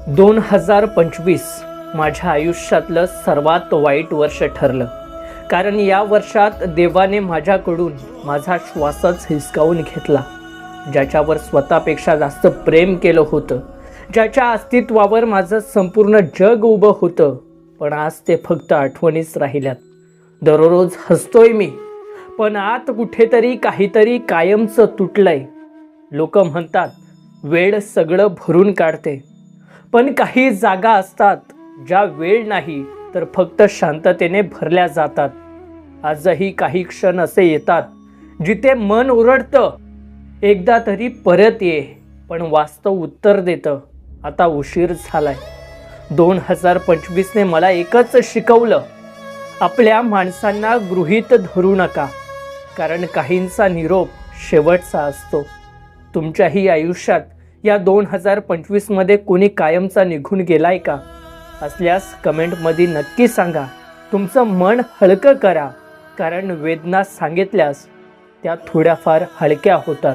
2025 माझ्या आयुष्यातलं सर्वात वाईट वर्ष ठरलं. कारण या वर्षात देवाने माझ्याकडून माझा श्वासच हिसकावून घेतला. ज्याच्यावर स्वतःपेक्षा जास्त प्रेम केलं होतं, ज्याच्या अस्तित्वावर माझं संपूर्ण जग उभं होतं, पण आज ते फक्त आठवणीच राहिल्यात. दररोज हसतोय मी, पण आत कुठेतरी काहीतरी कायमचं तुटलंय. लोक म्हणतात वेळ सगळं भरून काढते, पण काही जागा असतात ज्या वेळ नाही तर फक्त शांततेने भरल्या जातात. आजही काही क्षण असे येतात जिथे मन ओरडतं, एकदा तरी परत ये, पण वास्तव उत्तर देतं आता उशीर झालाय. 2025ने मला एकच शिकवलं, आपल्या माणसांना गृहीत धरू नका, कारण काहींचा निरोप शेवटचा असतो. तुमच्याही आयुष्यात या 2025 मध्ये कोणी कायमचा निघून गेलाय का? असल्यास कमेंटमध्ये नक्की सांगा. तुमचं मन हलकं करा, कारण वेदना सांगितल्यास त्या थोड्याफार हलक्या होतात.